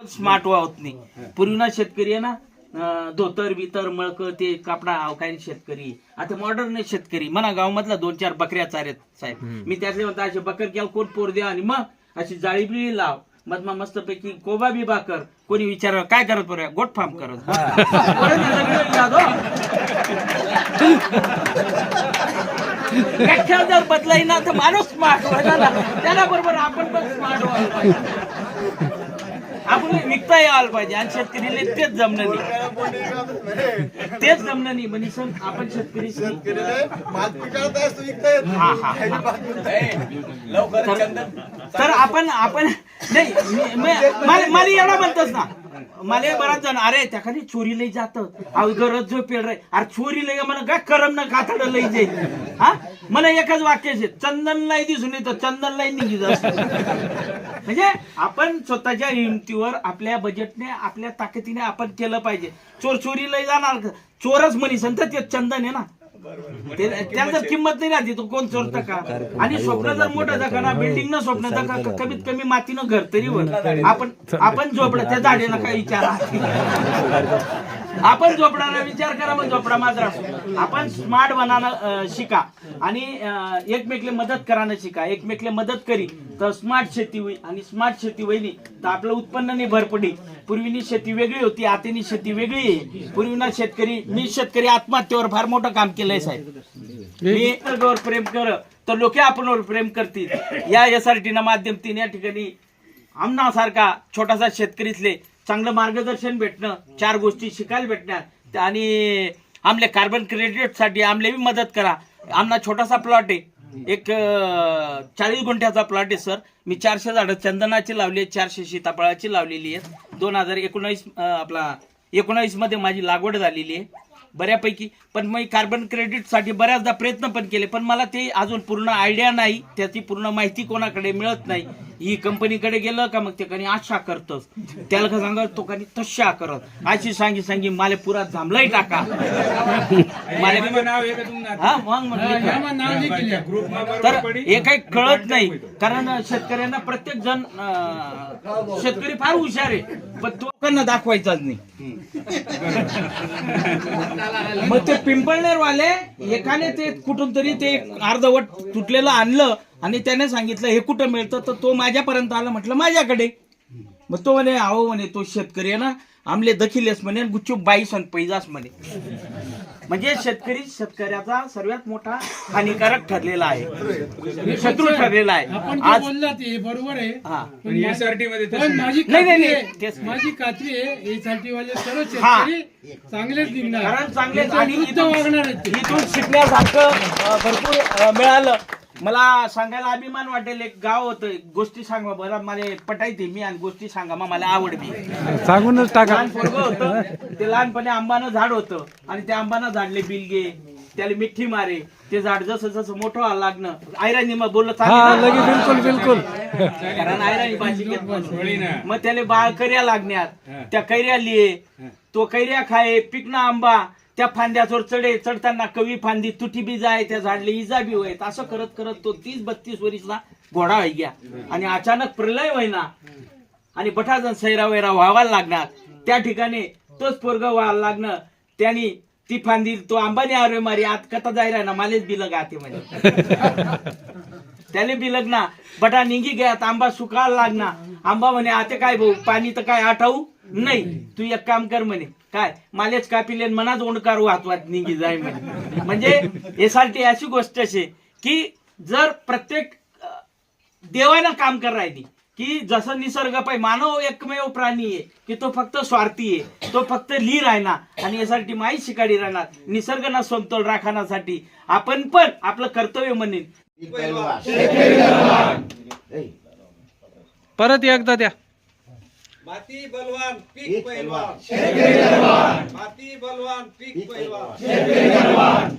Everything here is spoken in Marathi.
स्मार्ट होत नाही. पूर्वी ना शेतकरी आहे ना धोतर बितर मळक ते कापडा अवकाळी शेतकरी, आता मॉडर्न शेतकरी. म्हणा गावामधला 2-4 बकऱ्या चारेत साहेब, मी त्यातले म्हणता असे बकर केला कोण पोर द्या आणि मग अशी जाळी बिळी लाव मधमा मस्त पैकी कोबा बी बाकर. कोणी विचार काय करत बरं गोट फार्म करत व्याख्या जर बदलाई ना तर माणूस स्मार्ट व्हायला ना, त्याला बरोबर आपण पण स्मार्ट व्हायला पाहिजे. आपण विकता यायला पाहिजे आणि शेतकरीला तेच जमणं नाही, तेच जमणं नाही. म्हणजे सण आपण शेतकरी तर आपण नाही मला एवढा म्हणतोच ना, मला बराच जण अरे त्या खाली चोरी लई जात गरज जो पेड रे अरे चोरी लई म्हणा काय करम ना कातड लई जाईल. हा मला एकच वाक्य चंदन नाही दिसून येतं, चंदन नाही निघित असत. म्हणजे आपण स्वतःच्या हिमतीवर आपल्या बजेटने आपल्या ताकदीने आपण केलं पाहिजे. चोर चोरी लई जाणार, चोरच म्हणी संत ते चंदन आहे ना, त्याला जर किंमत नाही राहते तो कोण चोरत का. आणि स्वप्न जर मोठं दाखा ना, बिल्डिंग न स्वप्न दाखा, कमीत कमी मातीनं घर तरी वर. आपण झोपडा त्या झाडेला काय विचार, आपण झोपडाला विचार करा, मग झोपडा मात्र असो. आपण स्मार्ट बनाना शिका आणि एकमेकले मदत करायला शिका. एकमेकले मदत करी तर स्मार्ट शेती होईल, आणि स्मार्ट शेती होईल तर आपलं उत्पन्नाने भर पडेल. पूर्वीनी शेती वेगळी होती, आतानी शेती वेगळी आहे. पूर्वीना मी शेतकरी आत्महत्येवर फार मोठं काम केलंय साहेब. मी प्रेम कर तर लोक आपणवर प्रेम करतील. या SRT ना माध्यमातून या ठिकाणी आमनासारखा छोटासा शेतकरीतले चांगलं मार्गदर्शन भेटणं, 4 गोष्टी शिकायला भेटणार. आणि आमले कार्बन क्रेडिट साठी आमले बी मदत करा. आमना छोटासा प्लॉट आहे, एक 40 गुंठ्याचा प्लॉट आहे सर. मी 400 झाडं चंदनाची लावली, 400 सीताफळाची लावलेली आहे. 2019 मध्ये माझी लागवड झालेली आहे बऱ्यापैकी. पण मी कार्बन क्रेडिट साठी बऱ्याचदा प्रयत्न पण केले, पण मला ते अजून पूर्ण आयडिया नाही, त्याची पूर्ण माहिती कोणाकडे मिळत नाही. ही कंपनीकडे गेलं का मग ते कधी आशा करतस, त्याला का सांगा तो कधी तशा करत अशी सांगी मला पुरा जांभळाही टाका. तर हे काही कळत नाही, कारण शेतकऱ्यांना प्रत्येक जण शेतकरी फार हुशार आहे, पण तो लोकांना दाखवायचाच नाही. मग ते पिंपळनेर वाले एकाने ते कुठून तरी ते अर्धवट तुटलेलं आणलं आणि त्याने सांगितलं हे कुठं मिळतं, तर तो माझ्यापर्यंत आला. म्हटलं माझ्याकडे. मग तो म्हणे अहो म्हणे तो शेतकरी आहे ना आमले दखिलेस म्हणे गुच्चूप 22 आणि पैजास म्हणे. म्हणजे शेतकऱ्याचा सर्वात मोठा हानिकारक ठरलेला आहे, शत्रू ठरलेला आहे. आज बरोबर आहे. माझी खात्री आहे SRT वाले सर्व शेतकरी चांगलेच निघणार, कारण चांगलेच. आणि इथून शिकण्यासारखं भरपूर मिळालं. मला सांगायला अभिमान वाटेल. एक गाव होतं, गोष्टी सांगा बरं मला पटायते मी, आणि गोष्टी सांगा मग मला आवडली. सांगूनच टाका. लहान पोरगं होतं ते, लहानपणी आंबानं झाड होतं आणि त्या आंबानं झाडले बिलगे, त्याला मिठी मारे. ते झाड जसं जसं मोठं व्हायला लागणं आयराणी मग बोललं बिलकुल कारण आयराणी भाजी घेत मग त्याला बाळ कैऱ्या लागण्यात, त्या कैऱ्या लिये तो कैऱ्या खाये पिकना आंबा, त्या फांद्यावर चढताना कवी फांदी तुटी बी जाय, त्या झाडले इजा बी होय. असं करत करत तो 30-32 वर्षाचा घोडा होई गया. आणि अचानक प्रलय होईना आणि बठाजण सैरा वैरा व्हावायला लागणार. त्या ठिकाणी तोच पोरगा व्हायला लागणं, त्यांनी ती फांदी तो आंबाने आरे मारी आत कथा जायला ना मालेच बिलग आते म्हणे. त्याने बिलग ना बटा निघी गयात, आंबा सुकायला लागणार. आंबा म्हणे आता काय भाऊ पाणी तर काय आठाऊ नाही, तू एक काम कर म्हणे काय मालेच कापिले मनाच ओंडकार वाचवात निघी जाय म्हणे. म्हणजे SRT अशी गोष्ट असे की जर प्रत्येक देवानं काम करायची की जसं निसर्ग पाहिजे. मानव एकमेव प्राणी आहे की तो फक्त स्वार्थी आहे, तो फक्त लीर आहे ना. आणि SRT माहीत शिकाडी राहणार निसर्गाला समतोल राखण्यासाठी आपण पण आपलं कर्तव्य म्हणेन. परत एकदा द्या. माती बलवान पीक पैलवान, माती बलवान पीक पैलवान.